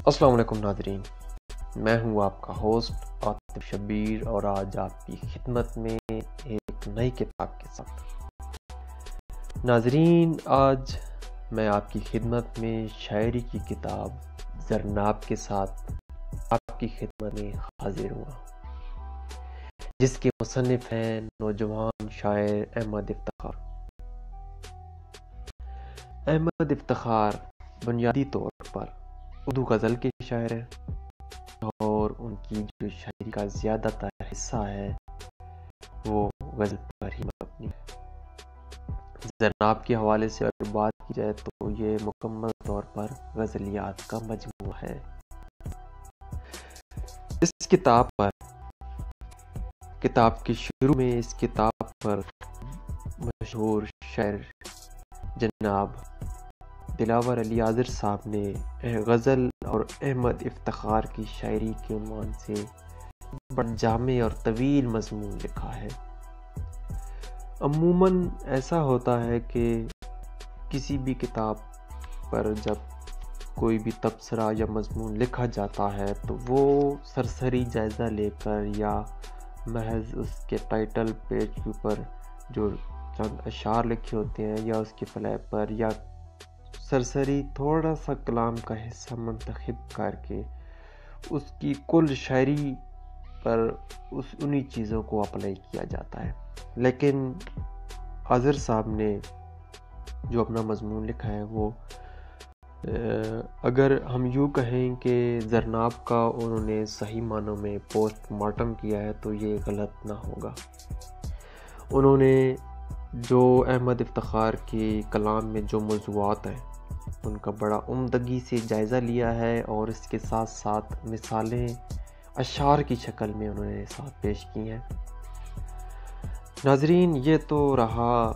السلام علیکم ناظرین، میں ہوں آپ کا ہوسٹ عاطف شبیر اور آج آپ کی خدمت میں ایک نئی کتاب کے ساتھ۔ ناظرین، آج میں آپ کی خدمت میں شاعری کی کتاب زرناب کے ساتھ آپ کی خدمت میں حاضر ہوا، جس کے مصنف ہیں نوجوان شاعر احمد افتخار۔ احمد افتخار بنیادی طور پر اردو غزل کے شاعر ہیں اور ان کی جو شاعری کا زیادہ تر حصہ ہے وہ غزل پر ہی مبنی ہے۔ زرناب کے حوالے سے اگر بات کی جائے تو یہ مکمل طور پر غزلیات کا مجموعہ ہے۔ اس کتاب کے شروع میں اس کتاب پر مشہور شاعر جناب دلاور علی حاضر صاحب نے غزل اور احمد افتخار کی شاعری کے عنوان سے بڑا جامع اور طویل مضمون لکھا ہے۔ عموماً ایسا ہوتا ہے کہ کسی بھی کتاب پر جب کوئی بھی تبصرہ یا مضمون لکھا جاتا ہے تو وہ سرسری جائزہ لے کر یا محض اس کے ٹائٹل پیج کے اوپر جو چند اشعار لکھے ہوتے ہیں یا اس کے فلیپ پر یا سرسری تھوڑا سا کلام کا حصہ منتخب کر کے اس کی کل شاعری پر انہی چیزوں کو اپلائی کیا جاتا ہے۔ لیکن حاضر صاحب نے جو اپنا مضمون لکھا ہے وہ اگر ہم یوں کہیں کہ زرناب کا انہوں نے صحیح معنوں میں پوسٹ مارٹم کیا ہے تو یہ غلط نہ ہوگا۔ انہوں نے جو احمد افتخار کے کلام میں جو موضوعات ہیں ان کا بڑا عمدگی سے جائزہ لیا ہے اور اس کے ساتھ ساتھ مثالیں اشعار کی شکل میں انہوں نے ساتھ پیش کی ہیں۔ ناظرین، یہ تو رہا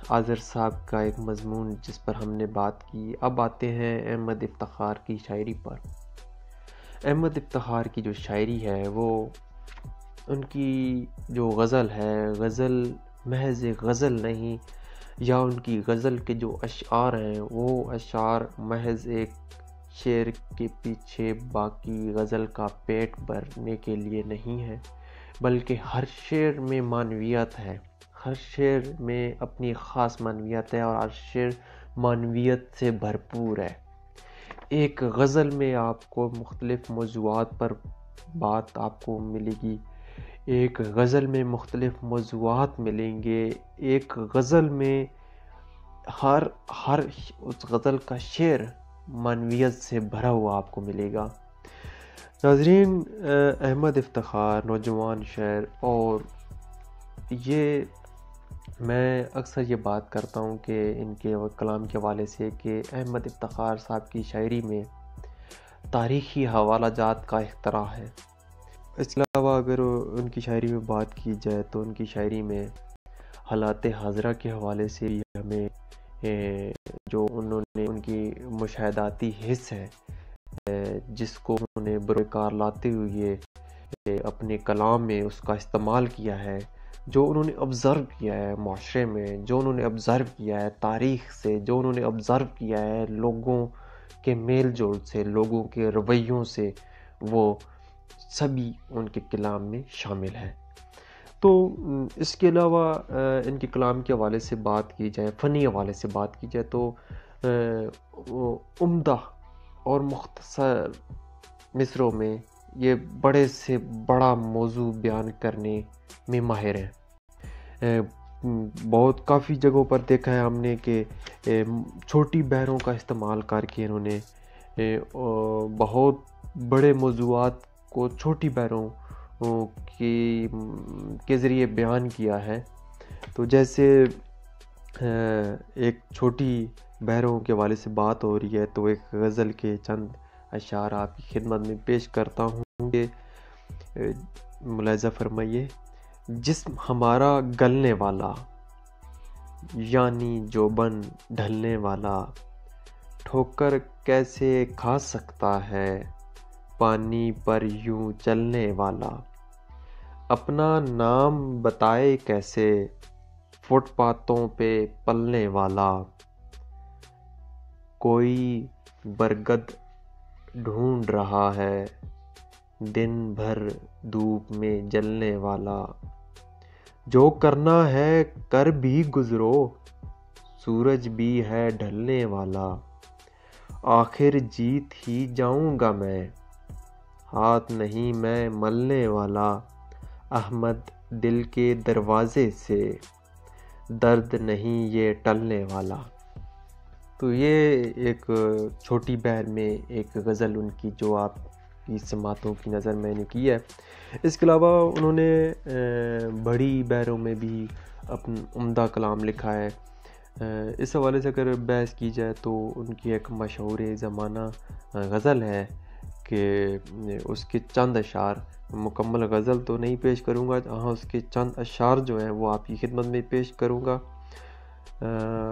حاضر صاحب کا ایک مضمون جس پر ہم نے بات کی۔ اب آتے ہیں احمد افتخار کی شاعری پر۔ احمد افتخار کی جو شاعری ہے وہ ان کی جو غزل ہے، غزل محض ایک غزل نہیں، یا ان کی غزل کے جو اشعار ہیں وہ اشعار محض ایک شعر کے پیچھے باقی غزل کا پیٹ بھرنے کے لیے نہیں ہے، بلکہ ہر شعر میں معنویت ہے، ہر شعر میں اپنی خاص معنویت ہے اور ہر شعر معنویت سے بھرپور ہے۔ ایک غزل میں آپ کو مختلف موضوعات پر بات آپ کو ملے گی، ایک غزل میں مختلف موضوعات ملیں گے، ایک غزل میں ہر اس غزل کا شعر معنویت سے بھرا ہوا آپ کو ملے گا۔ ناظرین، احمد افتخار نوجوان شاعر، اور یہ میں اکثر یہ بات کرتا ہوں کہ ان کے کلام کے حوالے سے کہ احمد افتخار صاحب کی شاعری میں تاریخی حوالہ جات کا اختراع ہے۔ اس کے علاوہ اگر ان کی شاعری میں بات کی جائے تو ان کی شاعری میں حالات حاضرہ کے حوالے سے ہمیں جو انہوں نے ان کی مشاہداتی حس ہے جس کو انہوں نے بروئے کار لاتے ہوئے اپنے کلام میں اس کا استعمال کیا ہے، جو انہوں نے ابزرو کیا ہے معاشرے میں، جو انہوں نے ابزرو کیا ہے تاریخ سے، جو انہوں نے ابزرو کیا ہے لوگوں کے میل جول سے، لوگوں کے رویوں سے، وہ سبھی ان کے کلام میں شامل ہے۔ تو اس کے علاوہ ان کے کلام کے حوالے سے بات کی جائے، فنی حوالے سے بات کی جائے تو عمدہ اور مختصر مصروں میں یہ بڑے سے بڑا موضوع بیان کرنے میں ماہر ہیں۔ بہت کافی جگہوں پر دیکھا ہے ہم نے کہ چھوٹی بحروں کا استعمال کر کے انہوں نے بہت بڑے موضوعات کو چھوٹی بحروں کے ذریعے بیان کیا ہے۔ تو جیسے ایک چھوٹی بحروں کے حوالے سے بات ہو رہی ہے تو ایک غزل کے چند اشعار آپ کی خدمت میں پیش کرتا ہوں کہ ملاحظہ فرمائیے۔ جسم ہمارا گلنے والا، یعنی جوبن ڈھلنے والا، ٹھوکر کیسے کھا سکتا ہے پانی پر یوں چلنے والا، اپنا نام بتائے کیسے فٹ پاتھوں پہ پلنے والا، کوئی برگد ڈھونڈ رہا ہے، دن بھر دھوپ میں جلنے والا۔ جو کرنا ہے کر بھی گزرو، سورج بھی ہے ڈھلنے والا۔ آخر جیت ہی جاؤں گا میں، ہاتھ نہیں میں ملنے والا۔ احمد دل کے دروازے سے، درد نہیں یہ ٹلنے والا۔ تو یہ ایک چھوٹی بہر میں ایک غزل ان کی جو آپ کی سماعتوں کی نظر میں نے کی ہے۔ اس کے علاوہ انہوں نے بڑی بہروں میں بھی اپنا عمدہ کلام لکھا ہے۔ اس حوالے سے اگر بحث کی جائے تو ان کی ایک مشہور زمانہ غزل ہے کہ اس کے چند اشعار، مکمل غزل تو نہیں پیش کروں گا، ہاں اس کے چند اشعار جو ہیں وہ آپ کی خدمت میں پیش کروں گا۔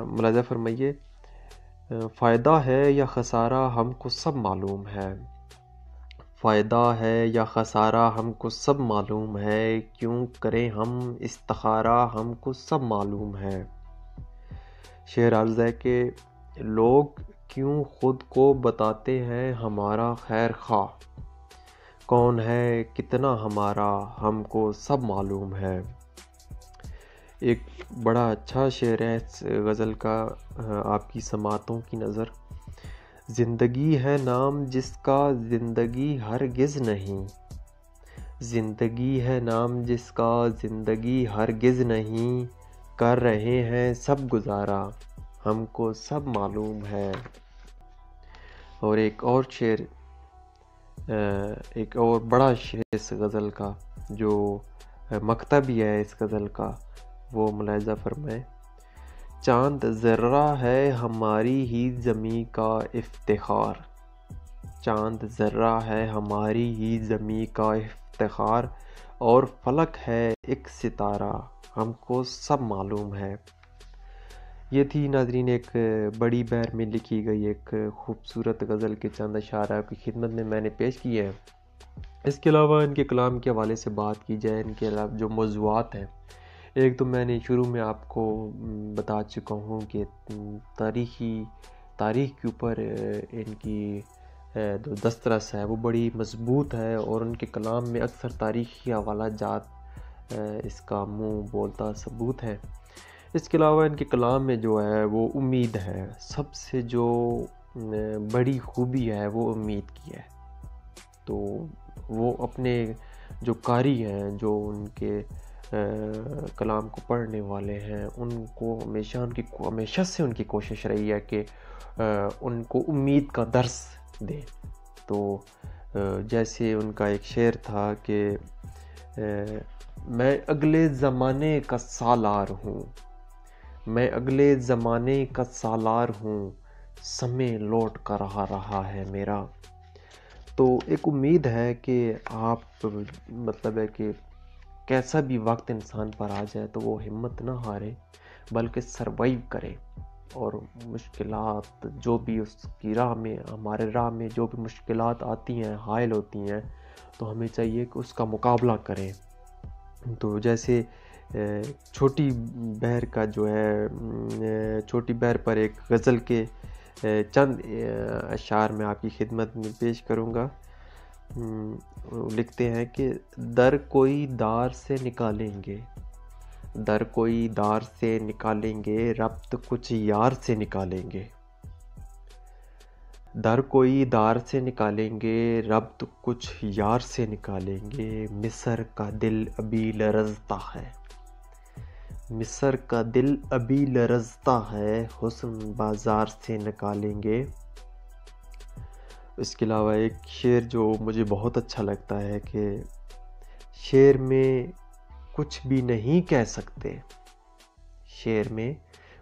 ملاحظہ فرمائیے، فائدہ ہے یا خسارہ ہم کو سب معلوم ہے، فائدہ ہے یا خسارہ ہم کو سب معلوم ہے، کیوں کریں ہم استخارہ ہم کو سب معلوم ہے۔ شعر عرض ہے کہ لوگ کیوں خود کو بتاتے ہیں ہمارا خیر خواہ، کون ہے کتنا ہمارا ہم کو سب معلوم ہے۔ ایک بڑا اچھا شعر ہے اس غزل کا آپ کی سماعتوں کی نظر۔ زندگی ہے نام جس کا زندگی ہرگز نہیں، زندگی ہے نام جس کا زندگی ہرگز نہیں، کر رہے ہیں سب گزارا ہم کو سب معلوم ہے۔ اور ایک اور شعر، ایک اور بڑا شعر اس غزل کا جو مقطع بھی ہے اس غزل کا، وہ ملاحظہ فرمائیں۔ چاند ذرہ ہے ہماری ہی زمیں کا افتخار، چاند ذرہ ہے ہماری ہی زمیں کا افتخار، اور فلک ہے ایک ستارہ ہم کو سب معلوم ہے۔ یہ تھی ناظرین ایک بڑی بہر میں لکھی گئی ایک خوبصورت غزل کے چند اشعار آپ کی خدمت میں نے پیش کیے ہیں۔ اس کے علاوہ ان کے کلام کے حوالے سے بات کی جائے، ان کے علاوہ جو موضوعات ہیں، ایک تو میں نے شروع میں آپ کو بتا چکا ہوں کہ تاریخ کے اوپر ان کی جو دسترس ہے وہ بڑی مضبوط ہے، اور ان کے کلام میں اکثر تاریخی حوالہ جات اس کا منہ بولتا ثبوت ہے۔ اس کے علاوہ ان کے کلام میں جو ہے وہ امید ہے، سب سے جو بڑی خوبی ہے وہ امید کی ہے۔ تو وہ اپنے جو قاری ہیں، جو ان کے کلام کو پڑھنے والے ہیں، ان کو ہمیشہ سے ان کی کوشش رہی ہے کہ ان کو امید کا درس دیں۔ تو جیسے ان کا ایک شعر تھا کہ میں اگلے زمانے کا سالار ہوں، میں اگلے زمانے کا سالار ہوں، سمے لوٹ کر آ رہا ہے میرا۔ تو ایک امید ہے کہ آپ مطلب ہے کہ کیسا بھی وقت انسان پر آ جائے تو وہ ہمت نہ ہارے، بلکہ سروائیو کرے، اور مشکلات جو بھی اس کی راہ میں، ہمارے راہ میں جو بھی مشکلات آتی ہیں، حائل ہوتی ہیں، تو ہمیں چاہیے کہ اس کا مقابلہ کریں۔ تو جیسے چھوٹی بہر کا جو ہے، چھوٹی بہر پر ایک غزل کے چند اشعار میں آپ کی خدمت میں پیش کروں گا۔ لکھتے ہیں کہ در کوئی دار سے نکالیں گے، در کوئی دار سے نکالیں گے، ربط کچھ یار سے نکالیں گے، در کوئی دار سے نکالیں گے، ربط کچھ یار سے نکالیں گے، مصر کا دل ابھی لرزتا ہے، مصر کا دل ابھی لرزتا ہے، حسن بازار سے نکالیں گے۔ اس کے علاوہ ایک شعر جو مجھے بہت اچھا لگتا ہے کہ شعر میں کچھ بھی نہیں کہہ سکتے، شعر میں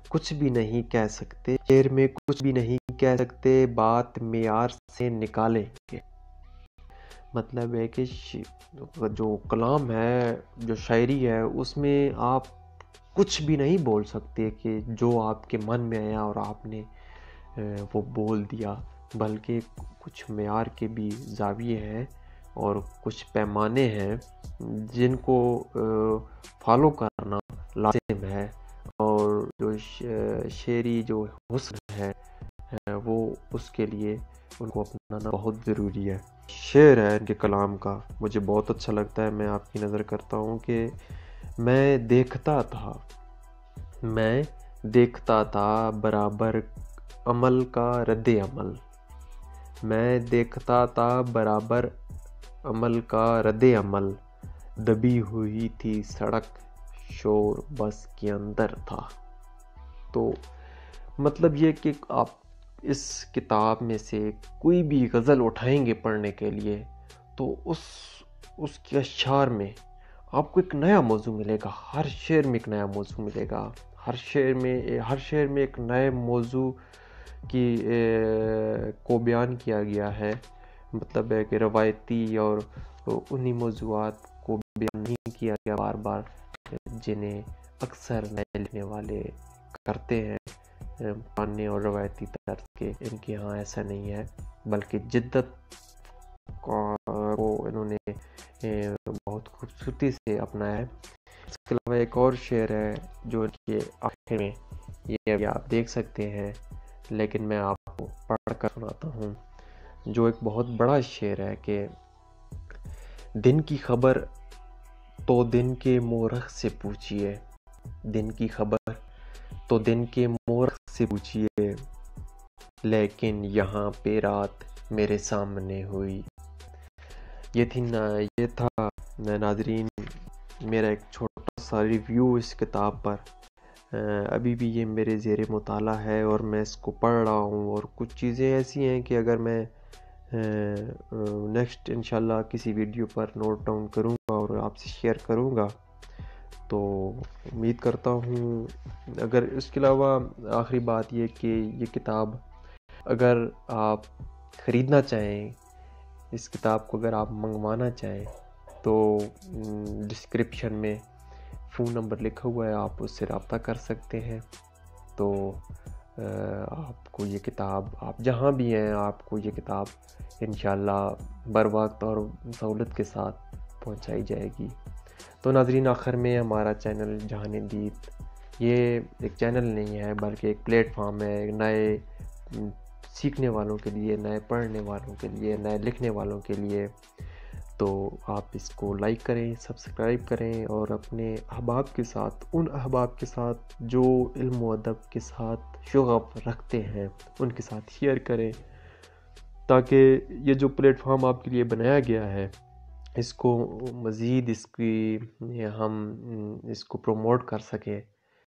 کچھ بھی نہیں کہہ سکتے، شعر میں کچھ بھی نہیں کہہ سکتے، بات معیار سے نکالیں گے۔ مطلب ہے کہ جو کلام ہے، جو شاعری ہے، اس میں آپ کچھ بھی نہیں بول سکتے کہ جو آپ کے من میں آیا اور آپ نے وہ بول دیا، بلکہ کچھ معیار کے بھی زاویے ہیں اور کچھ پیمانے ہیں جن کو فالو کرنا لازم ہے، اور جو شعری جو حسن ہے وہ اس کے لیے ان کو اپنانا بہت ضروری ہے۔ شعر ہے ان کے کلام کا، مجھے بہت اچھا لگتا ہے۔ میں آپ کی نظر کرتا ہوں کہ میں دیکھتا تھا برابر عمل کا رد عمل، میں دیکھتا تھا برابر عمل کا رد عمل، دبی ہوئی تھی سڑک شور بس کے اندر تھا۔ تو مطلب یہ کہ آپ اس کتاب میں سے کوئی بھی غزل اٹھائیں گے پڑھنے کے لیے تو اس کے اشعار میں آپ کو ایک نیا موضوع ملے گا، ہر شعر میں ایک نیا موضوع ملے گا، ہر شعر میں ایک نئے موضوع کو بیان کیا گیا ہے۔ مطلب ہے کہ روایتی اور انہی موضوعات کو بیان نہیں کیا گیا بار بار، جنہیں اکثر نئے لکھنے والے کرتے ہیں پرانے اور روایتی طرز کے۔ ان کے ہاں ایسا نہیں ہے، بلکہ جدت کو انہوں نے بہت خوبصورتی سے اپنایا ہے۔ اس کے علاوہ ایک اور شعر ہے جو ان کے آخر میں، یہ ابھی آپ دیکھ سکتے ہیں لیکن میں آپ کو پڑھ کر سناتا ہوں، جو ایک بہت بڑا شعر ہے کہ دن کی خبر تو دن کے مورخ سے پوچھئے، دن کی خبر تو دن کے مورخ سے پوچھئے، لیکن یہاں پہ رات میرے سامنے ہوئی۔ یہ تھا ناظرین میرا ایک چھوٹا سا ریویو اس کتاب پر۔ ابھی بھی یہ میرے زیر مطالعہ ہے اور میں اس کو پڑھ رہا ہوں، اور کچھ چیزیں ایسی ہیں کہ اگر میں نیکسٹ انشاءاللہ کسی ویڈیو پر نوٹ ڈاؤن کروں گا اور آپ سے شیئر کروں گا، تو امید کرتا ہوں۔ اگر اس کے علاوہ آخری بات یہ کہ یہ کتاب اگر آپ خریدنا چاہیں، اس کتاب کو اگر آپ منگوانا چاہیں تو ڈسکرپشن میں فون نمبر لکھا ہوا ہے، آپ اس سے رابطہ کر سکتے ہیں۔ تو آپ کو یہ کتاب، آپ جہاں بھی ہیں، آپ کو یہ کتاب انشاءاللہ بر وقت اور سہولت کے ساتھ پہنچائی جائے گی۔ تو ناظرین آخر میں ہمارا چینل جہان دید یہ ایک چینل نہیں ہے بلکہ ایک پلیٹ فارم ہے، نئے سیکھنے والوں کے لیے، نئے پڑھنے والوں کے لیے، نئے لکھنے والوں کے لیے۔ تو آپ اس کو لائک کریں، سبسکرائب کریں، اور اپنے احباب کے ساتھ، ان احباب کے ساتھ جو علم و ادب کے ساتھ شغف رکھتے ہیں، ان کے ساتھ شیئر کریں، تاکہ یہ جو پلیٹ فارم آپ کے لیے بنایا گیا ہے اس کو مزید ہم اس کو پروموٹ کر سکیں۔